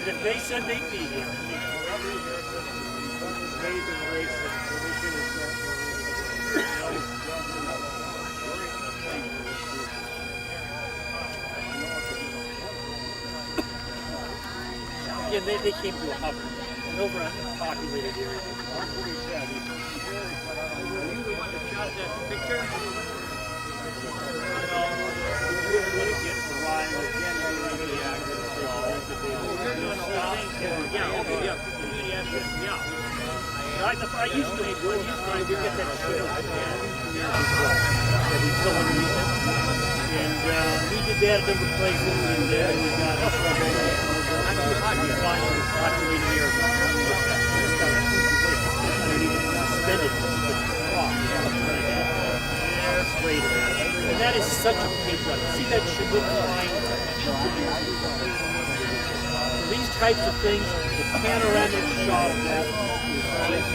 If they said they'd be here. Amazing racing. Yeah, they came to a hover. And over on the populated area. What he said. Are you the one that shot that picture? You wouldn't want to get the rhyme again. I used to get that shit out and we did that at different places, and we got populated here. I don't even spend it. And that is such a patriotic. See that sugar line? These types of things, the panoramic shot of that is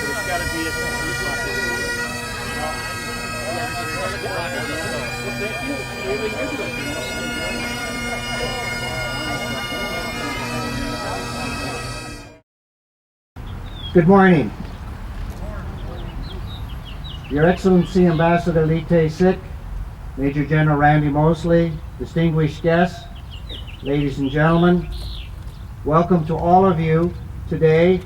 it's got to be a Good morning. Your Excellency Ambassador Lee Tae-sik, Major General Randy Mosley, distinguished guests, ladies and gentlemen, welcome to all of you today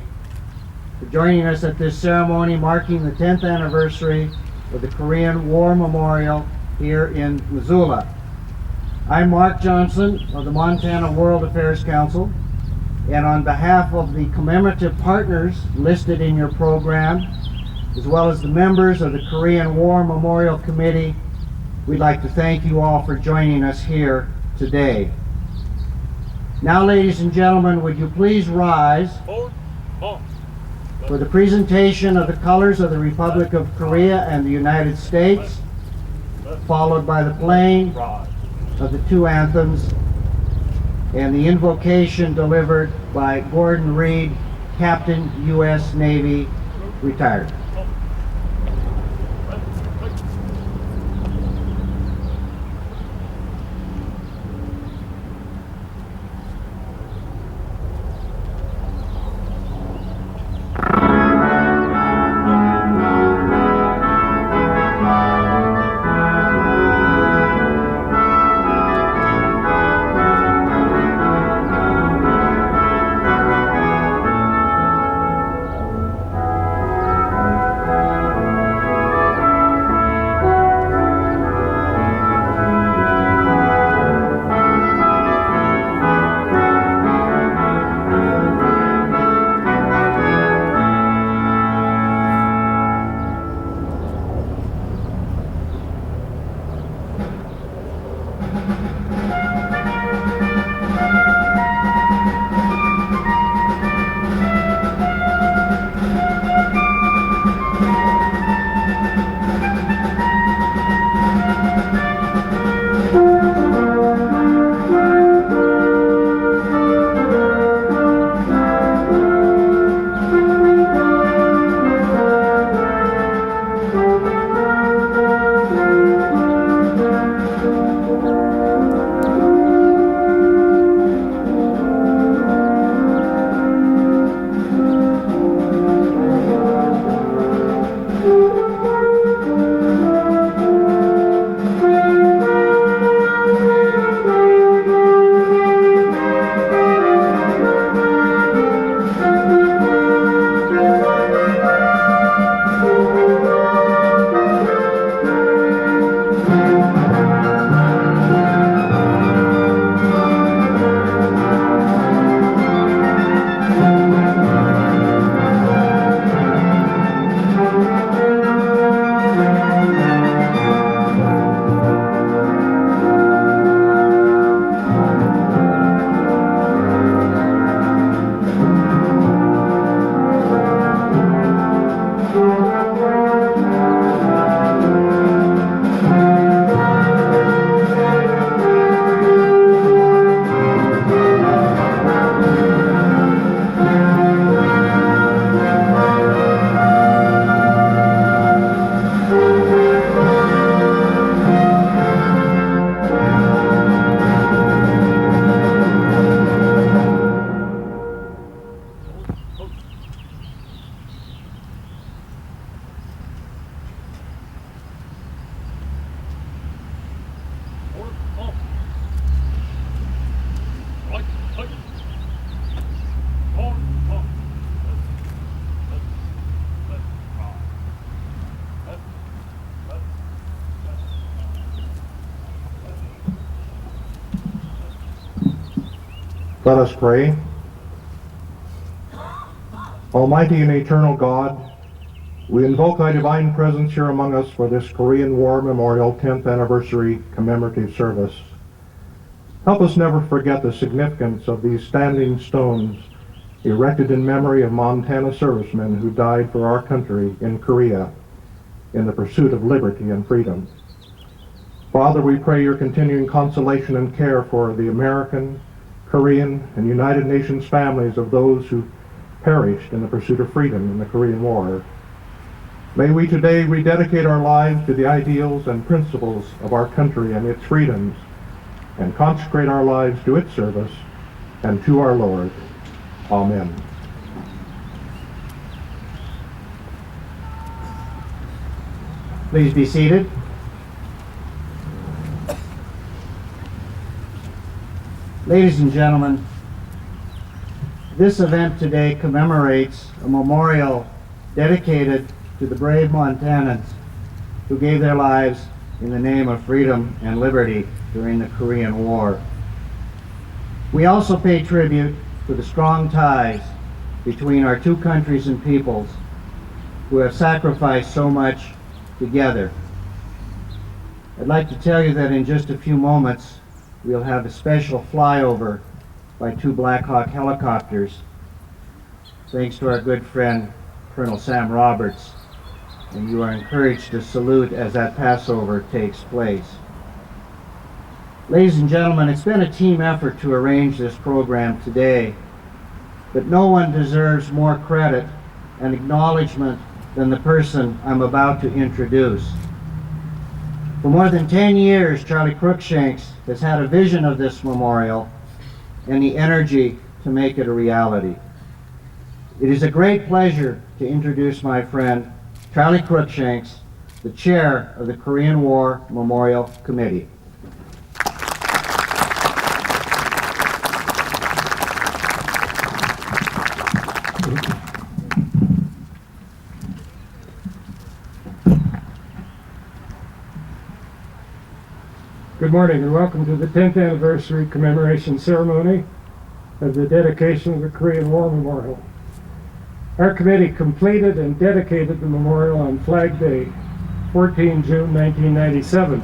for joining us at this ceremony marking the 10th anniversary of the Korean War Memorial here in Missoula. I'm Mark Johnson of the Montana World Affairs Council, and on behalf of the commemorative partners listed in your program, as well as the members of the Korean War Memorial Committee, we'd like to thank you all for joining us here today. Now, ladies and gentlemen, would you please rise for the presentation of the colors of the Republic of Korea and the United States, followed by the playing of the two anthems and the invocation delivered by Gordon Reed, Captain, U.S. Navy, retired. Let us pray. Almighty and eternal God, we invoke thy divine presence here among us for this Korean War Memorial 10th Anniversary Commemorative Service. Help us never forget the significance of these standing stones erected in memory of Montana servicemen who died for our country in Korea in the pursuit of liberty and freedom. Father, we pray your continuing consolation and care for the American, Korean, and United Nations families of those who perished in the pursuit of freedom in the Korean War. May we today rededicate our lives to the ideals and principles of our country and its freedoms, and consecrate our lives to its service and to our Lord. Amen. Please be seated. Ladies and gentlemen, this event today commemorates a memorial dedicated to the brave Montanans who gave their lives in the name of freedom and liberty during the Korean War. We also pay tribute to the strong ties between our two countries and peoples who have sacrificed so much together. I'd like to tell you that in just a few moments we'll have a special flyover by two Black Hawk helicopters, thanks to our good friend Colonel Sam Roberts, and you are encouraged to salute as that passover takes place. Ladies and gentlemen, it's been a team effort to arrange this program today, but no one deserves more credit and acknowledgement than the person I'm about to introduce. For more than 10 years, Charlie Cruikshanks has had a vision of this memorial and the energy to make it a reality. It is a great pleasure to introduce my friend, Charlie Cruikshanks, the chair of the Korean War Memorial Committee. Good morning and welcome to the 10th anniversary commemoration ceremony of the dedication of the Korean War Memorial. Our committee completed and dedicated the memorial on Flag Day, 14 June 1997.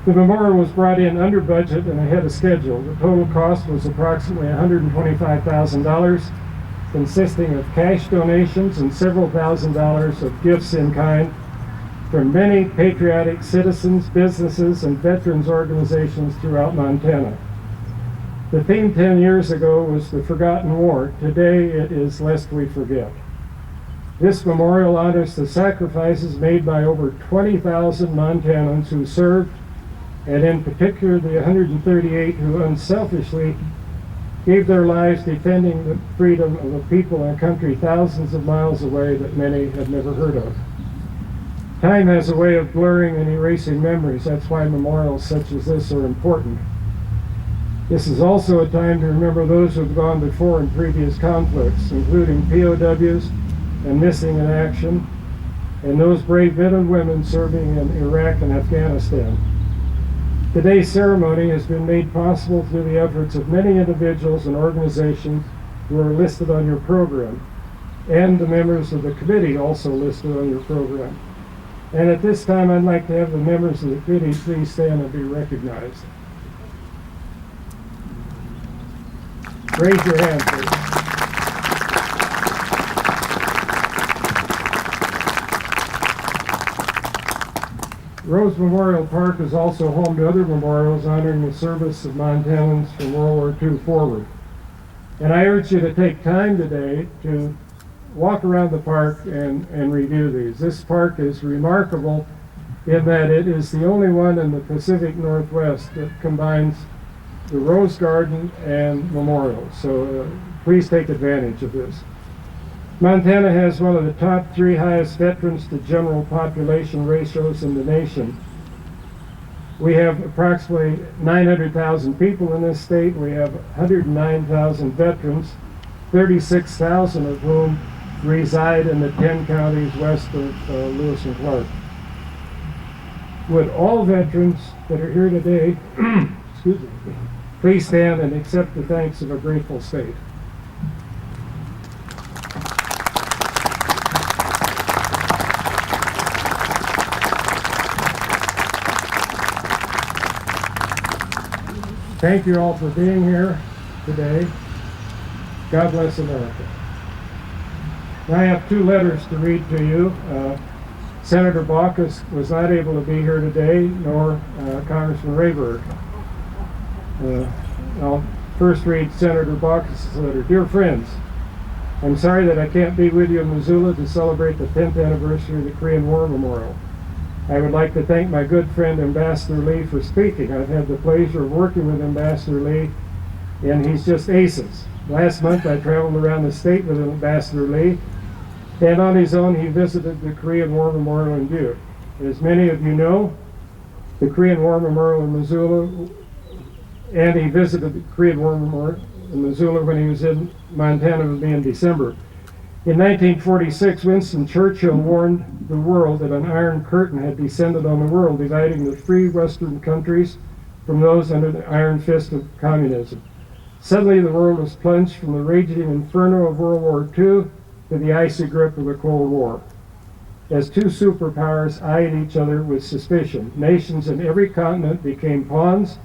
The memorial was brought in under budget and ahead of schedule. The total cost was approximately $125,000, consisting of cash donations and several $1,000s of gifts in kind from many patriotic citizens, businesses, and veterans organizations throughout Montana. The theme 10 years ago was the Forgotten War. Today it is Lest We Forget. This memorial honors the sacrifices made by over 20,000 Montanans who served, and in particular the 138 who unselfishly gave their lives defending the freedom of a people and a country thousands of miles away that many had never heard of. Time has a way of blurring and erasing memories. That's why memorials such as this are important. This is also a time to remember those who have gone before in previous conflicts, including POWs and missing in action, and those brave men and women serving in Iraq and Afghanistan. Today's ceremony has been made possible through the efforts of many individuals and organizations who are listed on your program, and the members of the committee also listed on your program. And at this time, I'd like to have the members of the committee please stand and be recognized. Raise your hand, please. Rose Memorial Park is also home to other memorials honoring the service of Montanans from World War II forward. And I urge you to take time today to walk around the park and review these. This park is remarkable in that it is the only one in the Pacific Northwest that combines the Rose Garden and memorials. So please take advantage of this. Montana has one of the top 3 highest veterans to general population ratios in the nation. We have approximately 900,000 people in this state. We have 109,000 veterans, 36,000 of whom reside in the 10 counties west of Lewis and Clark. Would all veterans that are here today excuse me, Please stand and accept the thanks of a grateful state. Thank you all for being here today. God bless America. I have two letters to read to you. Senator Baucus was not able to be here today, nor Congressman Rayburg. I'll first read Senator Baucus' letter. Dear friends, I'm sorry that I can't be with you in Missoula to celebrate the 10th anniversary of the Korean War Memorial. I would like to thank my good friend Ambassador Lee for speaking. I've had the pleasure of working with Ambassador Lee, and he's just aces. Last month I traveled around the state with Ambassador Lee, and on his own he visited the Korean War Memorial in Butte. As many of you know, the Korean War Memorial in Missoula, and he visited the Korean War Memorial in Missoula when he was in Montana with me in December. In 1946, Winston Churchill warned the world that an iron curtain had descended on the world, dividing the free Western countries from those under the iron fist of communism. Suddenly, the world was plunged from the raging inferno of World War II to the icy grip of the Cold War. As two superpowers eyed each other with suspicion, nations in every continent became pawns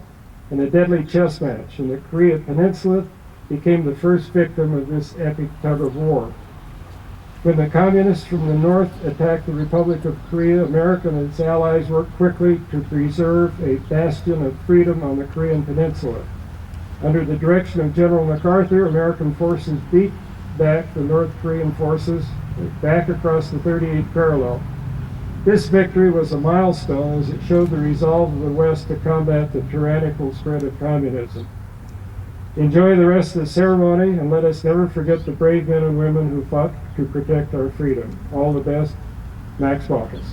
in a deadly chess match, and the Korean Peninsula became the first victim of this epic tug of war. When the communists from the north attacked the Republic of Korea, America and its allies worked quickly to preserve a bastion of freedom on the Korean Peninsula. Under the direction of General MacArthur, American forces beat back the North Korean forces back across the 38th parallel. This victory was a milestone as it showed the resolve of the West to combat the tyrannical spread of communism. Enjoy the rest of the ceremony, and let us never forget the brave men and women who fought to protect our freedom. All the best, Max Baucus.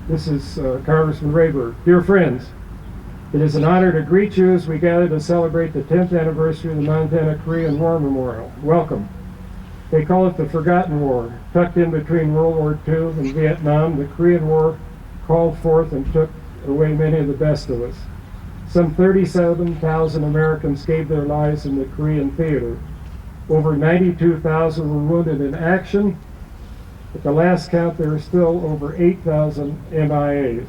This is Congressman Rayburg. Dear friends, it is an honor to greet you as we gather to celebrate the 10th anniversary of the Montana Korean War Memorial. Welcome. They call it the Forgotten War. Tucked in between World War II and Vietnam, the Korean War called forth and took away many of the best of us. Some 37,000 Americans gave their lives in the Korean theater. Over 92,000 were wounded in action. At the last count, there are still over 8,000 MIAs.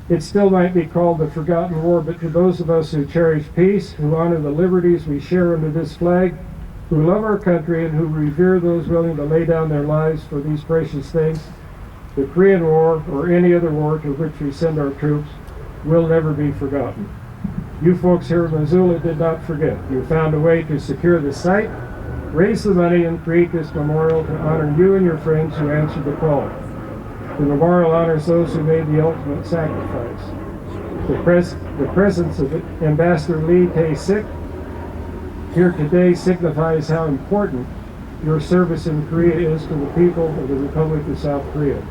It still might be called the Forgotten War, but to those of us who cherish peace, who honor the liberties we share under this flag, who love our country, and who revere those willing to lay down their lives for these precious things, the Korean War, or any other war to which we send our troops, will never be forgotten. You folks here in Missoula did not forget. You found a way to secure the site, raise the money, and create this memorial to honor you and your friends who answered the call. The memorial honors those who made the ultimate sacrifice. The presence of Ambassador Lee Tae-sik here today signifies how important your service in Korea is to the people of the Republic of South Korea.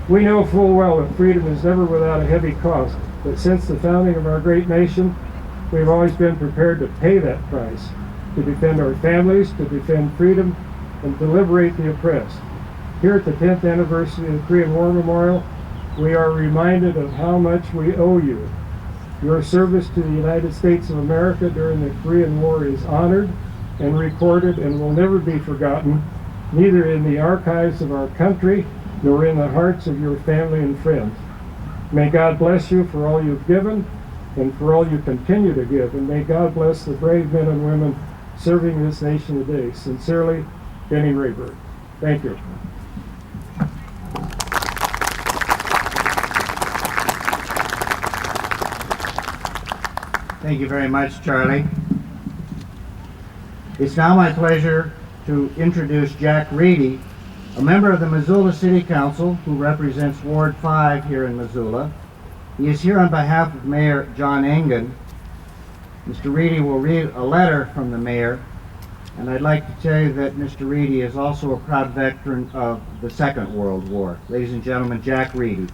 We know full well that freedom is never without a heavy cost, but since the founding of our great nation, we've always been prepared to pay that price, to defend our families, to defend freedom, and to liberate the oppressed. Here at the 10th anniversary of the Korean War Memorial, we are reminded of how much we owe you. Your service to the United States of America during the Korean War is honored and recorded and will never be forgotten, neither in the archives of our country nor in the hearts of your family and friends. May God bless you for all you've given and for all you continue to give, and may God bless the brave men and women serving this nation today. Sincerely, Benny Rayburg. Thank you. Thank you very much, Charlie. It's now my pleasure to introduce Jack Reedy, a member of the Missoula City Council who represents Ward 5 here in Missoula. He is here on behalf of Mayor John Engen. Mr. Reedy will read a letter from the mayor, and I'd like to tell you that Mr. Reedy is also a proud veteran of the Second World War. Ladies and gentlemen, Jack Reedy.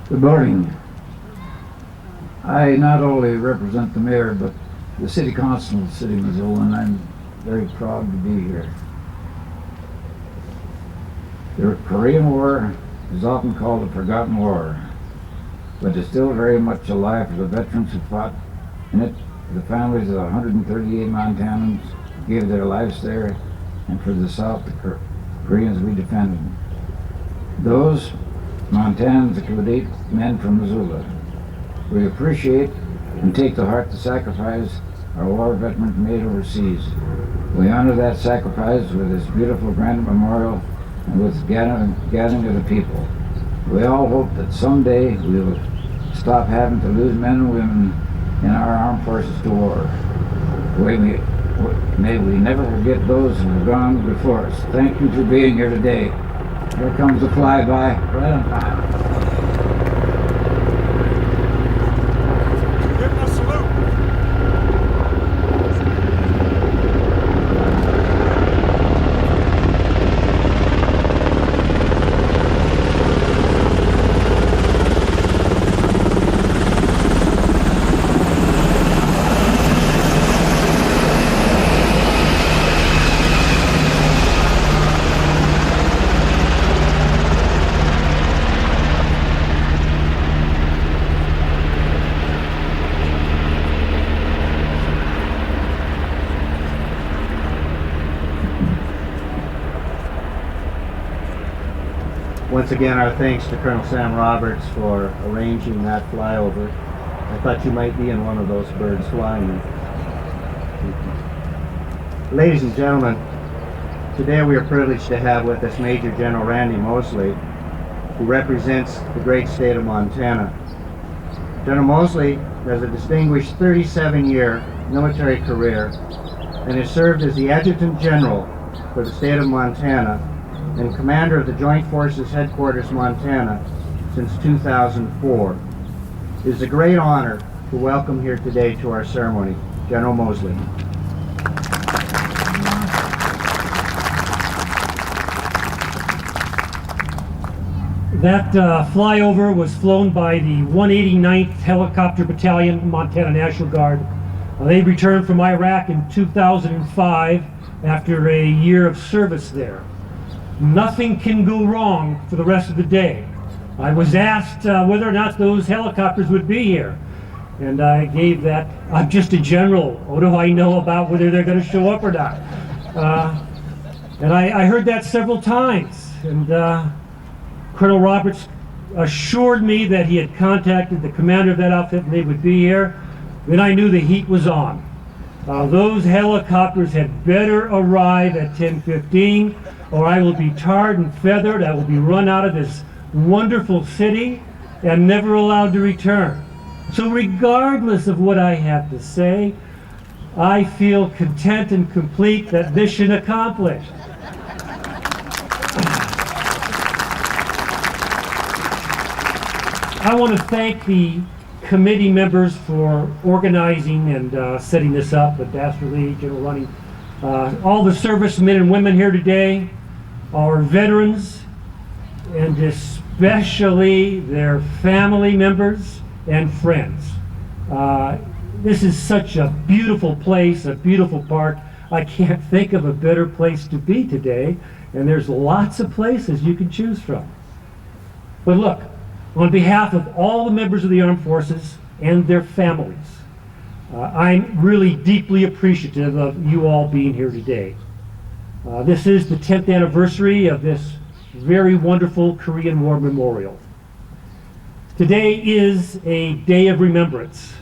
Good morning. I not only represent the mayor, but the city council of the city of Missoula, and I'm very proud to be here. The Korean War is often called a forgotten war, but is still very much alive for the veterans who fought in it, for the families of 138 Montanans who gave their lives there, and for the South, the Koreans we defended. Those Montanans include 8 men from Missoula. We appreciate and take to heart the sacrifice our war veterans made overseas. We honor that sacrifice with this beautiful grand memorial and with gathering of the people. We all hope that someday we will stop having to lose men and women in our armed forces to war. May we never forget those who have gone before us. Thank you for being here today. Here comes the flyby, right on time. Give them a salute. Once again, our thanks to Colonel Sam Roberts for arranging that flyover. I thought you might be in one of those birds flying. Ladies and gentlemen, today we are privileged to have with us Major General Randy Mosley, who represents the great state of Montana. General Mosley has a distinguished 37-year military career and has served as the Adjutant General for the state of Montana and Commander of the Joint Forces Headquarters, Montana, since 2004. It is a great honor to welcome here today to our ceremony, General Mosley. That flyover was flown by the 189th Helicopter Battalion, Montana National Guard. They returned from Iraq in 2005 after a year of service there. Nothing can go wrong for the rest of the day. I was asked whether or not those helicopters would be here, and I gave that, I'm just a general, what do I know about whether they're going to show up or not? And I heard that several times, and Colonel Roberts assured me that he had contacted the commander of that outfit and they would be here. Then I knew the heat was on. Those helicopters had better arrive at 10:15, or I will be tarred and feathered. I will be run out of this wonderful city and never allowed to return. So regardless of what I have to say, I feel content and complete that mission accomplished. I want to thank the committee members for organizing and setting this up, Ambassador Lee, General Running, all the servicemen and women here today, our veterans, and especially their family members and friends. This is such a beautiful place, a beautiful park. I can't think of a better place to be today, and there's lots of places you can choose from. But look, on behalf of all the members of the armed forces and their families, I'm really deeply appreciative of you all being here today. This is the 10th anniversary of this very wonderful Korean War memorial. Today is a day of remembrance.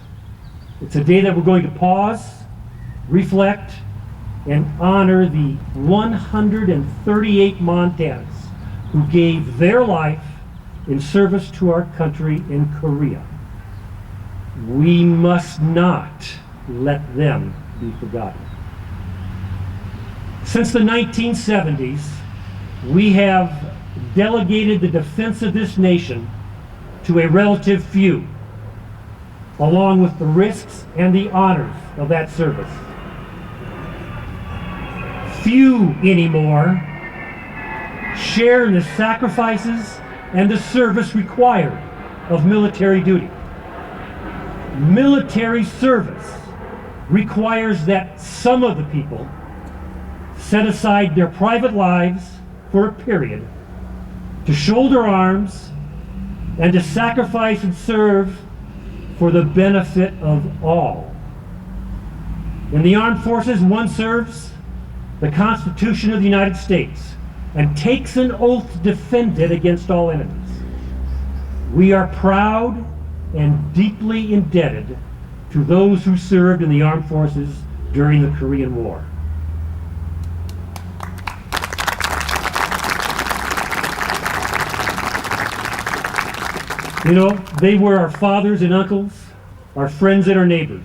It's a day that we're going to pause, reflect, and honor the 138 Montanans who gave their life in service to our country in Korea. We must not let them be forgotten. Since the 1970s, we have delegated the defense of this nation to a relative few, along with the risks and the honors of that service. Few anymore share in the sacrifices and the service required of military duty. Military service requires that some of the people set aside their private lives for a period to shoulder arms and to sacrifice and serve for the benefit of all. In the armed forces, one serves the Constitution of the United States and takes an oath to defend it against all enemies. We are proud and deeply indebted to those who served in the armed forces during the Korean War. You know, they were our fathers and uncles, our friends and our neighbors.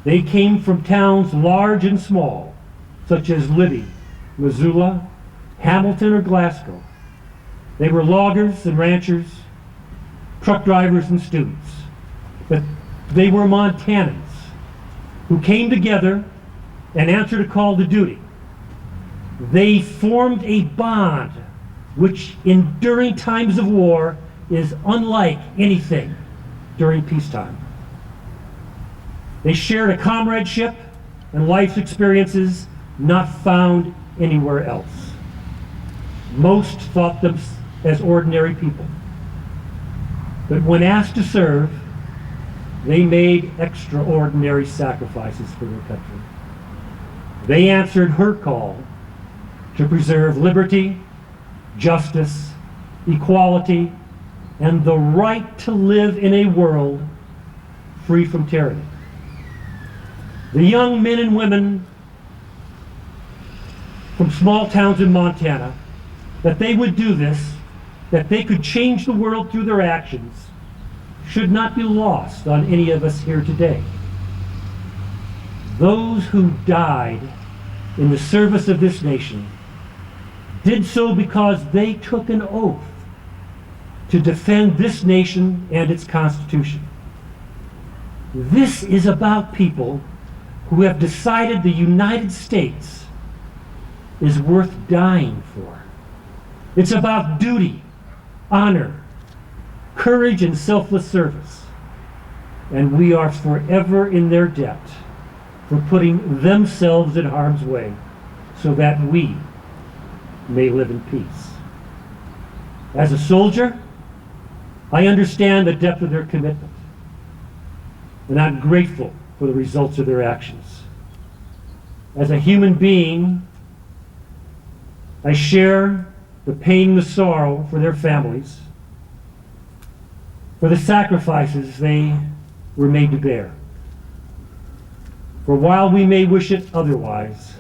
They came from towns large and small, such as Libby, Missoula, Hamilton, or Glasgow. They were loggers and ranchers, truck drivers and students. But they were Montanans who came together and answered a call to duty. They formed a bond which, during times of war, is unlike anything during peacetime. They shared a comradeship and life experiences not found anywhere else. Most thought them as ordinary people. But when asked to serve, they made extraordinary sacrifices for their country. They answered her call to preserve liberty, justice, equality, and the right to live in a world free from tyranny. The young men and women from small towns in Montana, that they would do this, that they could change the world through their actions, should not be lost on any of us here today. Those who died in the service of this nation did so because they took an oath to defend this nation and its Constitution. This is about people who have decided the United States is worth dying for. It's about duty, honor, courage, and selfless service. And we are forever in their debt for putting themselves in harm's way so that we may live in peace. As a soldier, I understand the depth of their commitment, and I'm grateful for the results of their actions. As a human being, I share the pain and the sorrow for their families, for the sacrifices they were made to bear. For while we may wish it otherwise,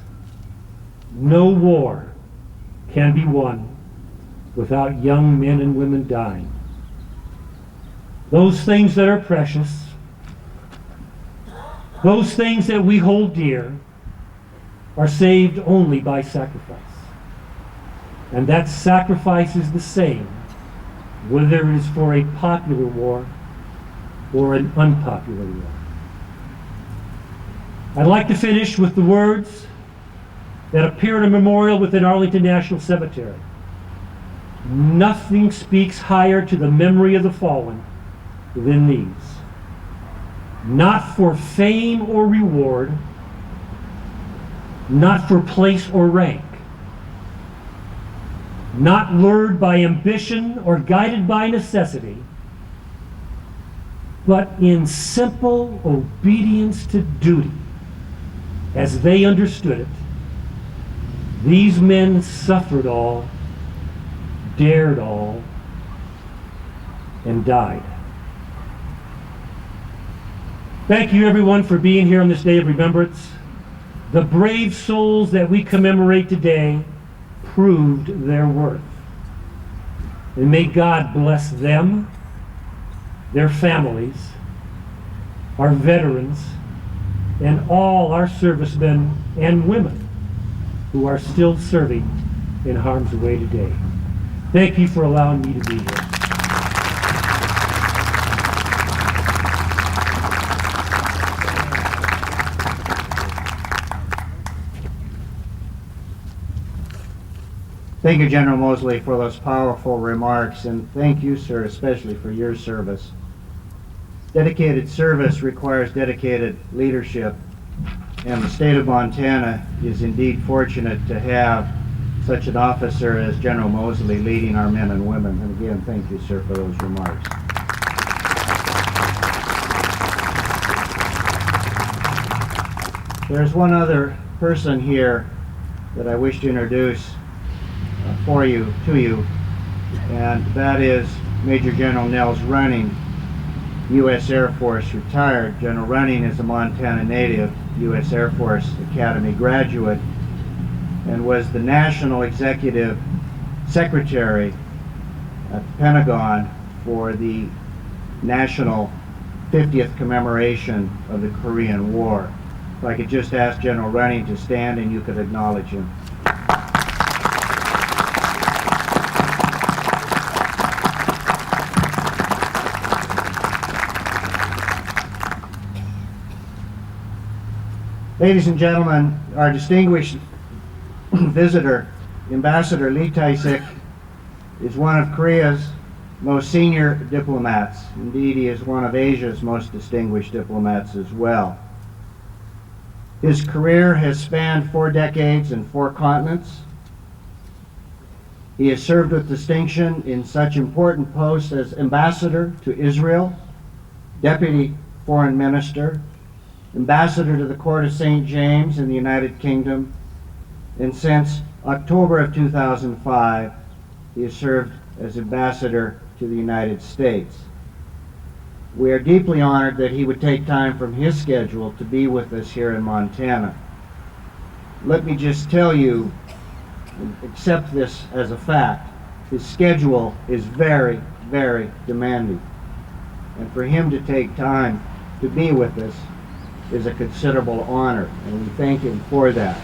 no war can be won without young men and women dying. Those things that are precious, those things that we hold dear, are saved only by sacrifice. And that sacrifice is the same, whether it is for a popular war or an unpopular war. I'd like to finish with the words that appear in a memorial within Arlington National Cemetery. Nothing speaks higher to the memory of the fallen than these. Not for fame or reward, not for place or rank, not lured by ambition or guided by necessity, but in simple obedience to duty, as they understood it. These men suffered all, dared all, and died. Thank you, everyone, for being here on this day of remembrance. The brave souls that we commemorate today proved their worth. And may God bless them, their families, our veterans, and all our servicemen and women who are still serving in harm's way today. Thank you for allowing me to be here. Thank you, General Mosley, for those powerful remarks, and thank you, sir, especially for your service. Dedicated service requires dedicated leadership, and the state of Montana is indeed fortunate to have such an officer as General Mosley leading our men and women. And again, thank you, sir, for those remarks. There's one other person here that I wish to introduce to you, and that is Major General Nels Running, U.S. Air Force retired. General Running is a Montana native, U.S. Air Force Academy graduate, and was the National Executive Secretary at the Pentagon for the National 50th Commemoration of the Korean War. If I could just ask General Running to stand and you could acknowledge him. Ladies and gentlemen, our distinguished visitor, Ambassador Lee Tae-sik, is one of Korea's most senior diplomats. Indeed, he is one of Asia's most distinguished diplomats as well. His career has spanned 4 decades and 4 continents. He has served with distinction in such important posts as Ambassador to Israel, Deputy Foreign Minister, Ambassador to the Court of St. James in the United Kingdom, and since October of 2005, he has served as Ambassador to the United States. We are deeply honored that he would take time from his schedule to be with us here in Montana. Let me just tell you, accept this as a fact, his schedule is very, very demanding. And for him to take time to be with us is a considerable honor, and we thank him for that.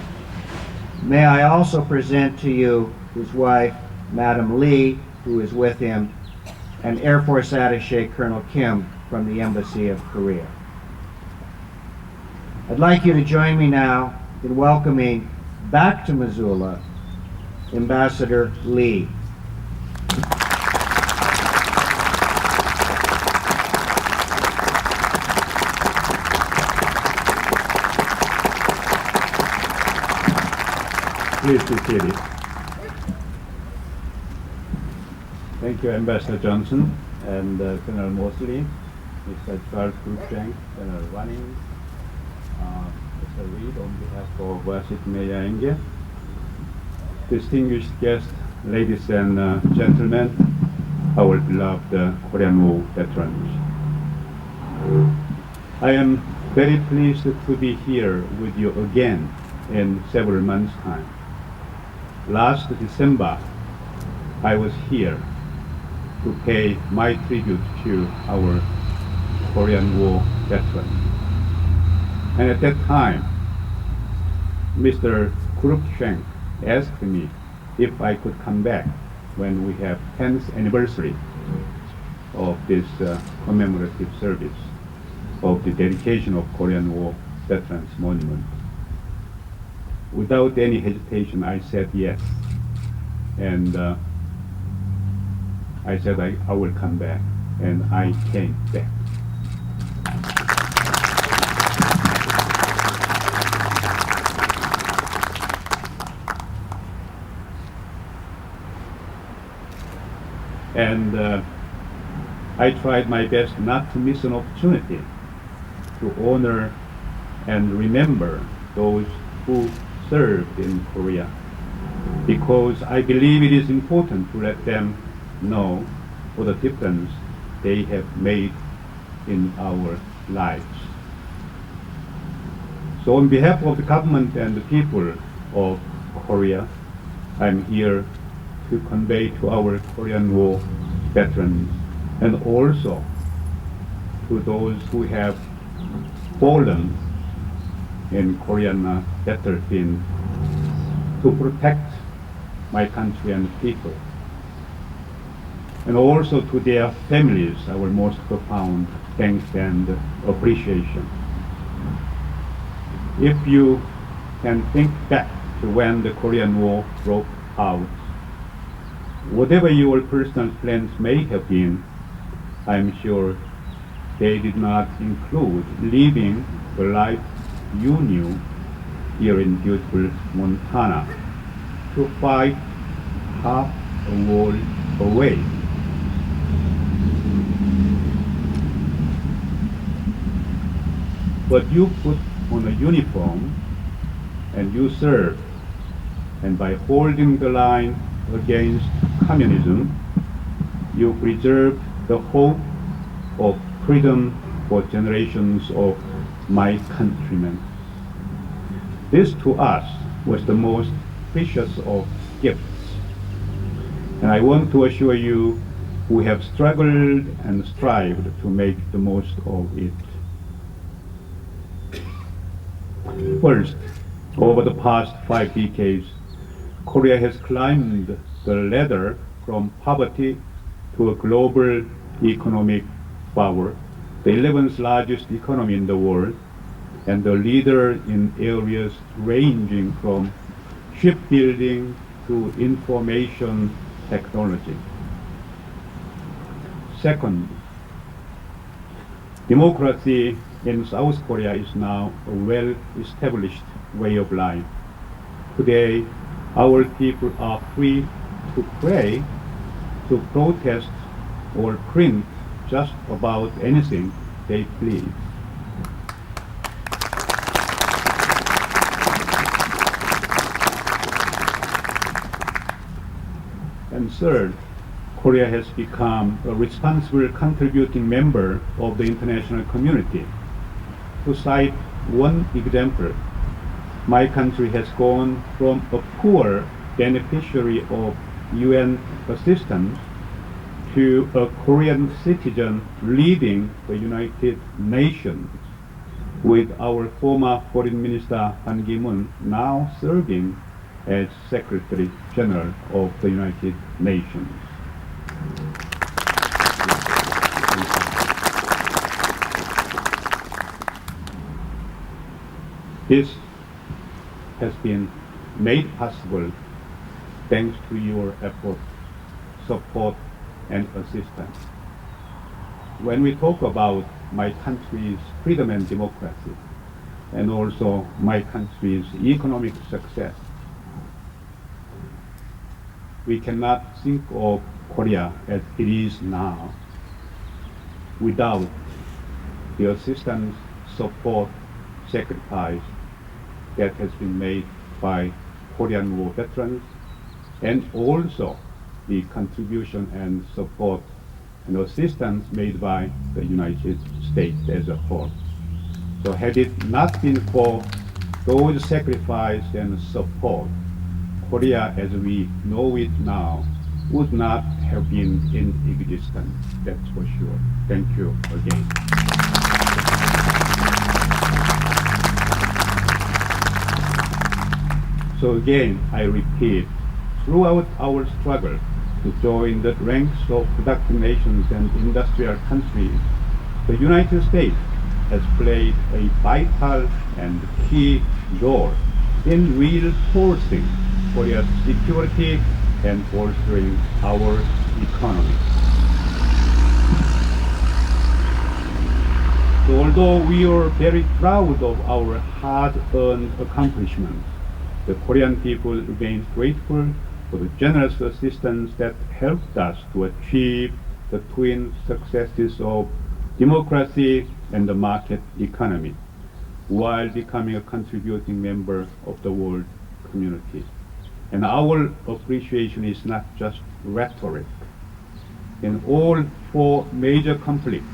May I also present to you his wife, Madam Lee, who is with him, and Air Force Attaché Colonel Kim from the Embassy of Korea. I'd like you to join me now in welcoming back to Missoula Ambassador Lee. Please be seated. Thank you, Ambassador Johnson and General Mosley, Mr. Charles Cruikshank, General Running, Mr. Reed on behalf of City Mayor India, distinguished guests, ladies and gentlemen, our beloved Korean War veterans. I am very pleased to be here with you again in several months' time. Last December, I was here to pay my tribute to our Korean War veterans. And at that time, Mr. Cruikshank asked me if I could come back when we have 10th anniversary of this commemorative service of the dedication of Korean War Veterans Monument. Without any hesitation, I said yes. And I said I will come back, and I came back. And I tried my best not to miss an opportunity to honor and remember those who served in Korea, because I believe it is important to let them know what the difference they have made in our lives. So on behalf of the government and the people of Korea, I'm here to convey to our Korean War veterans and also to those who have fallen in Korean battlefield to protect my country and people. And also to their families, our most profound thanks and appreciation. If you can think back to when the Korean War broke out, whatever your personal plans may have been, I'm sure they did not include living the life you knew here in beautiful Montana to fight half a world away. But you put on a uniform and you serve, and by holding the line against communism, you preserve the hope of freedom for generations of my countrymen. This to us was the most precious of gifts. And I want to assure you, we have struggled and strived to make the most of it. First, over the past 5 decades, Korea has climbed the ladder from poverty to a global economic power, the 11th largest economy in the world, and the leader in areas ranging from shipbuilding to information technology. Second, democracy in South Korea is now a well-established way of life. Today, our people are free to pray, to protest, or print just about anything they please. And third, Korea has become a responsible contributing member of the international community. To cite one example, my country has gone from a poor beneficiary of UN assistance to a Korean citizen leading the United Nations, with our former Foreign Minister Ban Ki-moon now serving as Secretary General of the United Nations. This has been made possible thanks to your effort, support, and assistance. When we talk about my country's freedom and democracy, and also my country's economic success, we cannot think of Korea as it is now without the assistance, support, sacrifice that has been made by Korean War veterans, and also the contribution and support and assistance made by the United States as a whole. So had it not been for those sacrifice and support, Korea as we know it now would not have been in existence, that's for sure. Thank you again. So again, I repeat, throughout our struggle to join the ranks of productive nations and industrial countries, the United States has played a vital and key role in reinforcing Korea's security and bolstering our economy. So although we are very proud of our hard-earned accomplishments, the Korean people remain grateful for the generous assistance that helped us to achieve the twin successes of democracy and the market economy, while becoming a contributing member of the world community. And our appreciation is not just rhetoric. In all 4 major conflicts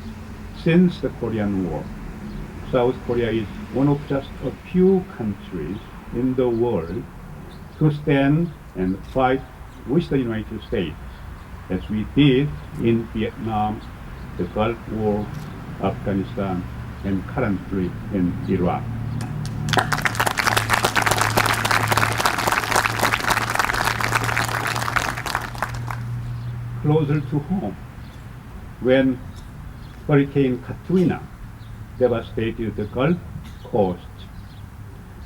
since the Korean War, South Korea is one of just a few countries in the world to stand and fight with the United States, as we did in Vietnam, the Gulf War, Afghanistan, and currently in Iraq. Closer to home, when Hurricane Katrina devastated the Gulf Coast,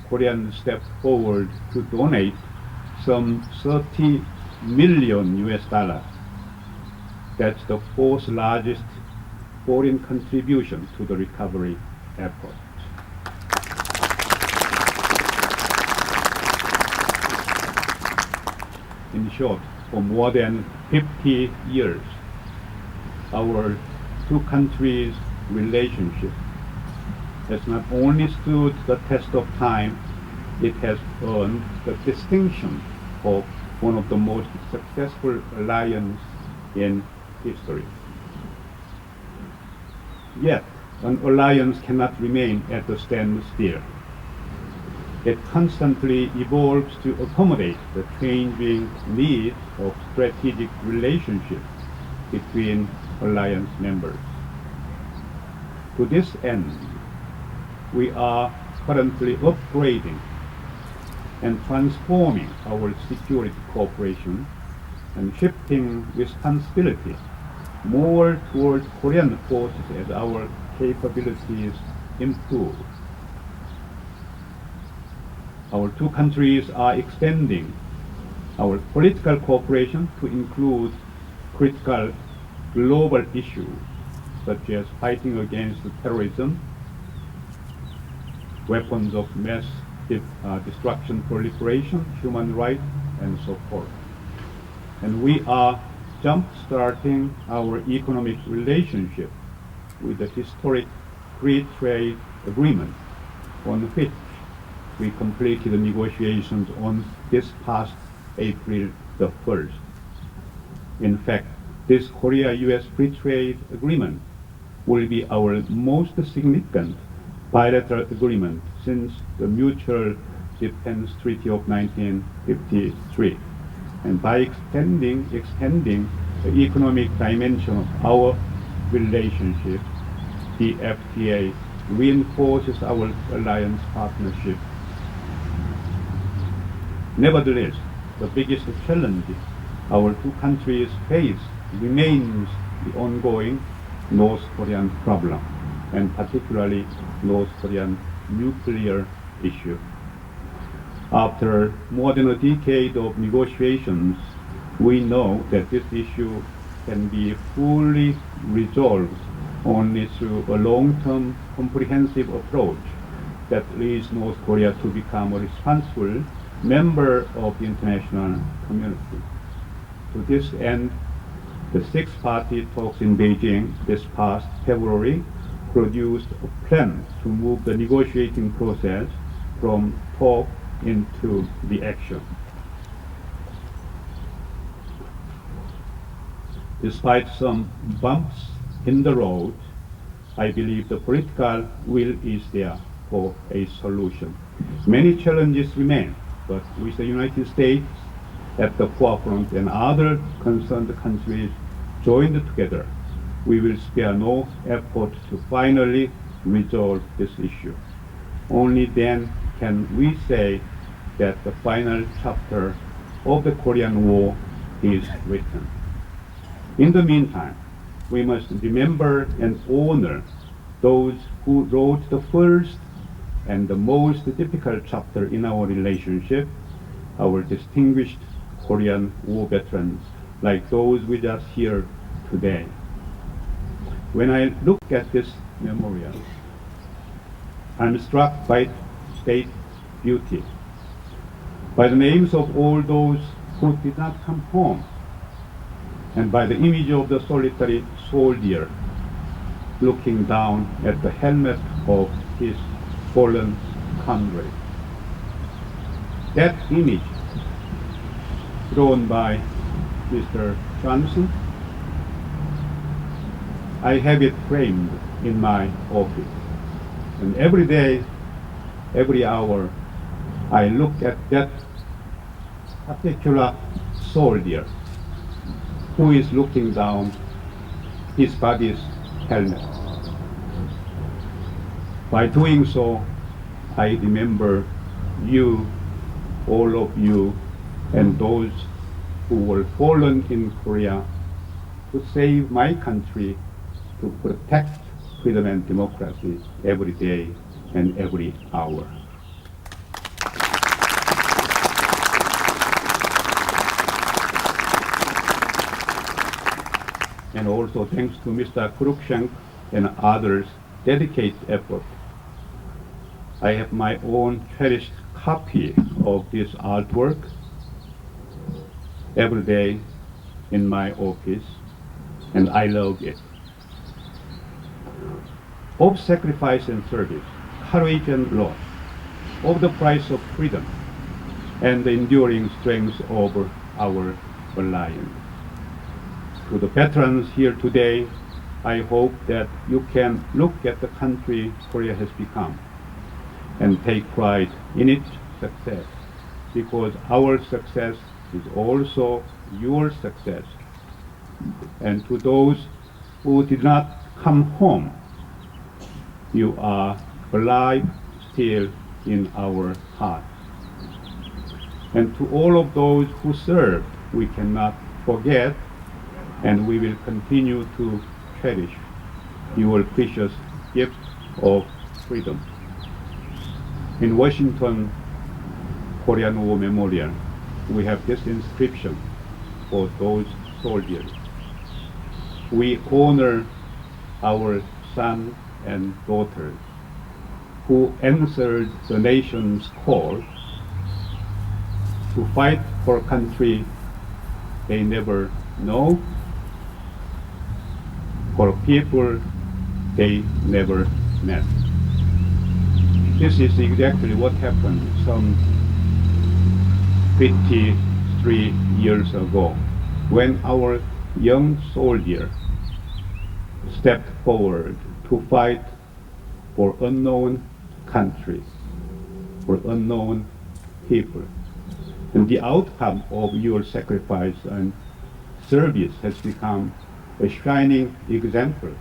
Koreans stepped forward to donate some 30 million US dollars. That's the 4th largest foreign contribution to the recovery effort. In short, for more than 50 years, our two countries' relationship has not only stood the test of time, it has earned the distinction of one of the most successful alliances in history. Yet, an alliance cannot remain at a standstill. It constantly evolves to accommodate the changing needs of strategic relationships between alliance members. To this end, we are currently upgrading and transforming our security cooperation and shifting responsibility more toward Korean forces as our capabilities improve. Our two countries are extending our political cooperation to include critical global issues such as fighting against terrorism, weapons of mass destruction proliferation, human rights, and so forth. And we are jump-starting our economic relationship with the historic free trade agreement on which we completed the negotiations on this past April the 1st. In fact, this Korea-US free trade agreement will be our most significant bilateral agreement since the Mutual Defense Treaty of 1953. And by extending the economic dimension of our relationship, the FTA reinforces our alliance partnership. Nevertheless, the biggest challenge our two countries face remains the ongoing North Korean problem, and particularly North Korean nuclear issue. After more than a decade of negotiations, we know that this issue can be fully resolved only through a long-term comprehensive approach that leads North Korea to become a responsible member of the international community. To this end, the six-party talks in Beijing this past February produced a plan to move the negotiating process from talk into the action. Despite some bumps in the road, I believe the political will is there for a solution. Many challenges remain, but with the United States at the forefront and other concerned countries joined together, we will spare no effort to finally resolve this issue. Only then can we say that the final chapter of the Korean War is written. In the meantime, we must remember and honor those who wrote the first and the most difficult chapter in our relationship, our distinguished Korean War veterans, like those with us here today. When I look at this memorial, I'm struck by its beauty, by the names of all those who did not come home, and by the image of the solitary soldier looking down at the helmet of his fallen comrade. That image, drawn by Mr. Johnson, I have it framed in my office. And every day, every hour, I look at that particular soldier who is looking down his body's helmet. By doing so, I remember you, all of you, and those who were fallen in Korea to save my country, to protect freedom and democracy every day and every hour. And also thanks to Mr. Cruikshank and others' dedicated effort, I have my own cherished copy of this artwork, every day in my office, and I love it. Of sacrifice and service, courage and loss, of the price of freedom, and the enduring strength of our alliance. To the veterans here today, I hope that you can look at the country Korea has become and take pride in its success, because our success is also your success. And to those who did not come home, you are alive still in our hearts. And to all of those who served, we cannot forget, and we will continue to cherish your precious gift of freedom. In Washington Korean War Memorial, we have this inscription for those soldiers. We honor our sons and daughters who answered the nation's call to fight for a country they never know, for people they never met. This is exactly what happened some 53 years ago, when our young soldier stepped forward to fight for unknown countries, for unknown people. And the outcome of your sacrifice and service has become a shining example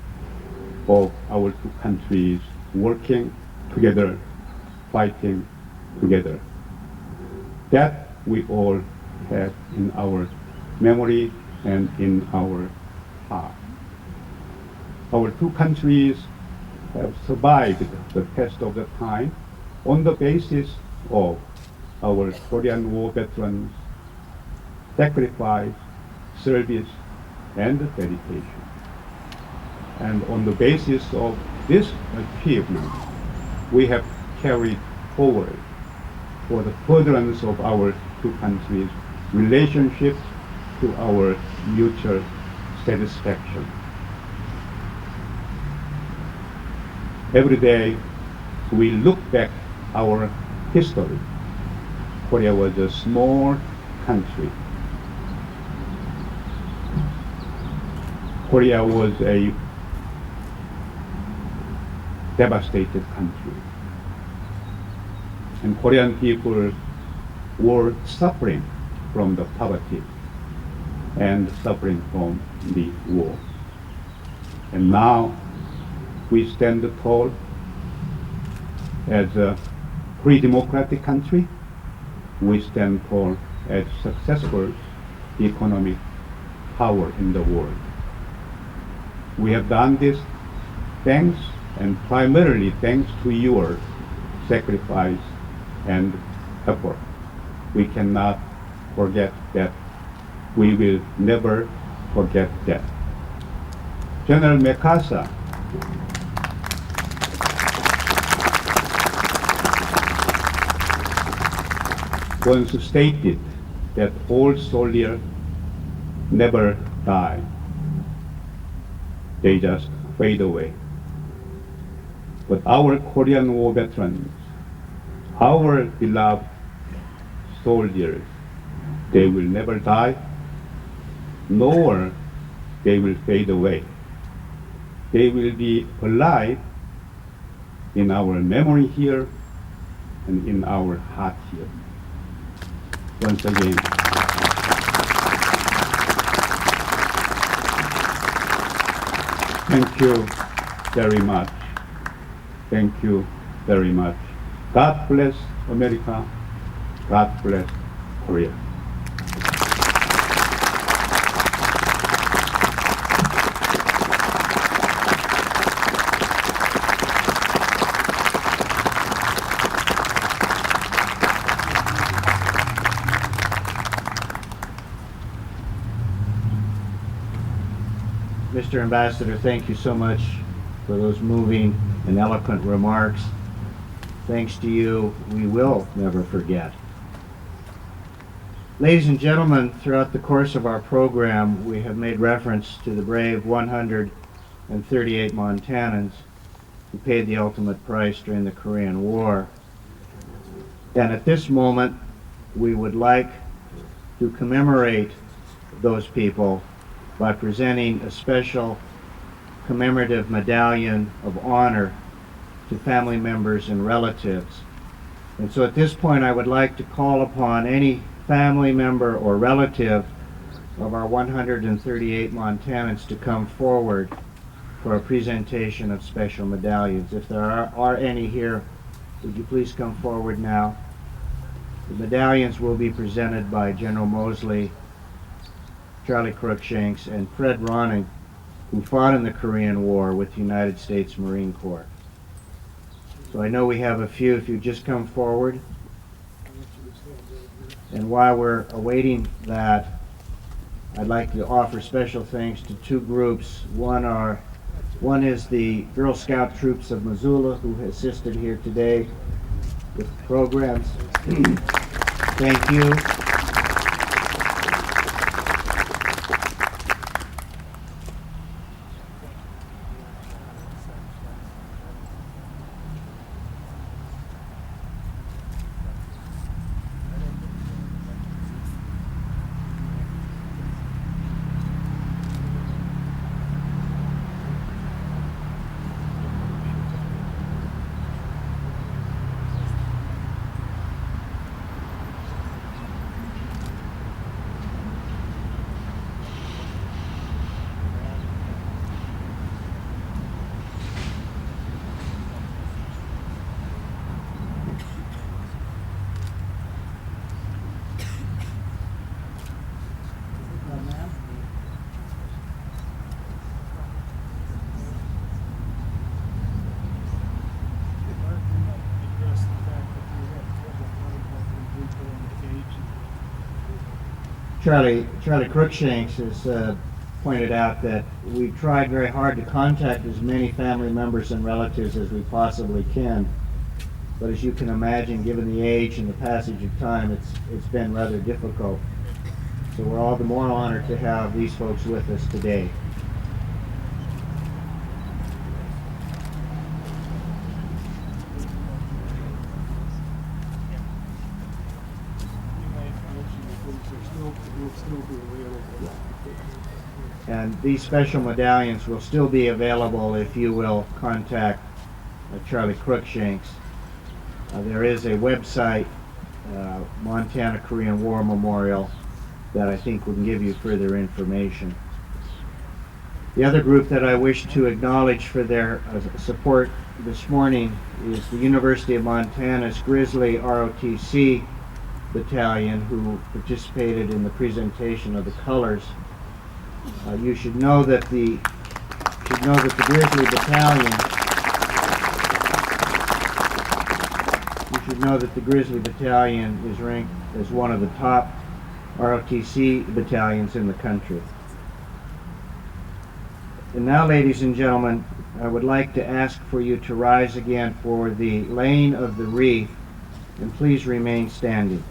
of our two countries working together, fighting together. That we all have in our memory and in our heart. Our two countries have survived the test of the time on the basis of our Korean War veterans' sacrifice, service, and dedication. And on the basis of this achievement, we have carried forward for the furtherance of our two countries' relationships to our mutual satisfaction. Every day we look back our history. Korea was a small country. Korea was a devastated country. And Korean people were suffering from the poverty and suffering from the war. And now we stand tall as a free democratic country. We stand tall as successful economic power in the world. We have done this thanks, and primarily thanks to your sacrifice and effort. We cannot forget that. We will never forget that. General MacArthur once stated that all soldiers never die. They just fade away. But our Korean War veterans, our beloved soldiers, they will never die, nor they will fade away. They will be alive in our memory here and in our heart here. Once again, thank you very much. Thank you very much. God bless America. God bless Korea. Mr. Ambassador, thank you so much for those moving and eloquent remarks. Thanks to you, we will never forget. Ladies and gentlemen, throughout the course of our program, we have made reference to the brave 138 Montanans who paid the ultimate price during the Korean War. And at this moment, we would like to commemorate those people by presenting a special commemorative medallion of honor to family members and relatives. And so at this point, I would like to call upon any family member or relative of our 138 Montanans to come forward for a presentation of special medallions. If there are any here, would you please come forward now? The medallions will be presented by General Mosley, Charlie Cruikshanks, and Fred Ronning, who fought in the Korean War with the United States Marine Corps. So I know we have a few. If you just come forward. And while we're awaiting that, I'd like to offer special thanks to two groups. One is the Girl Scout troops of Missoula, who assisted here today with programs. Thank you. Charlie Cruikshanks has pointed out that we've tried very hard to contact as many family members and relatives as we possibly can. But as you can imagine, given the age and the passage of time, it's been rather difficult. So we're all the more honored to have these folks with us today. And these special medallions will still be available if you will contact Charlie Cruikshanks. There is a website, Montana Korean War Memorial, that I think will give you further information. The other group that I wish to acknowledge for their support this morning is the University of Montana's Grizzly ROTC Battalion, who participated in the presentation of the colors. You should know that the Grizzly Battalion. You should know that the Grizzly Battalion is ranked as one of the top ROTC battalions in the country. And now, ladies and gentlemen, I would like to ask for you to rise again for the laying of the wreath, and please remain standing.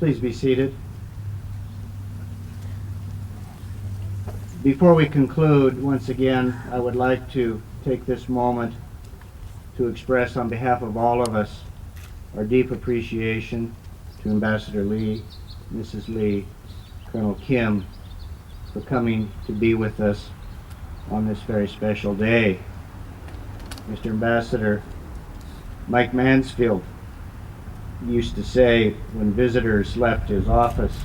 Please be seated. Before we conclude, once again, I would like to take this moment to express on behalf of all of us our deep appreciation to Ambassador Lee, Mrs. Lee, Colonel Kim, for coming to be with us on this very special day. Mr. Ambassador, Mike Mansfield used to say when visitors left his office,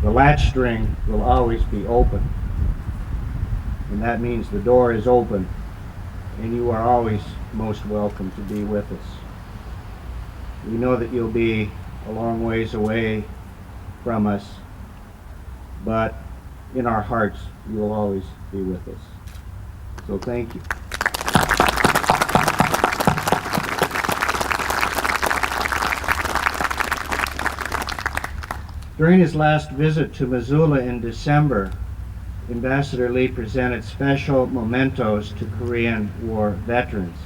the latch string will always be open. And that means the door is open, and you are always most welcome to be with us. We know that you'll be a long ways away from us, but in our hearts, you will always be with us. So thank you. During his last visit to Missoula in December, Ambassador Lee presented special mementos to Korean War veterans.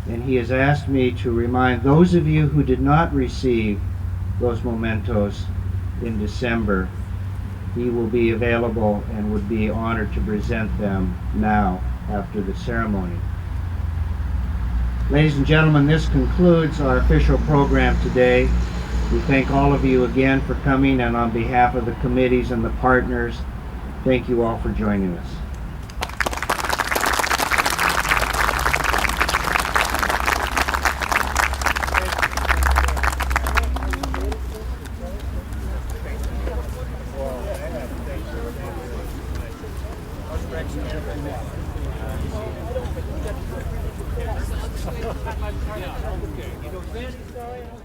And he has asked me to remind those of you who did not receive those mementos in December, he will be available and would be honored to present them now after the ceremony. Ladies and gentlemen, this concludes our official program today. We thank all of you again for coming, and on behalf of the committees and the partners, thank you all for joining us. Okay.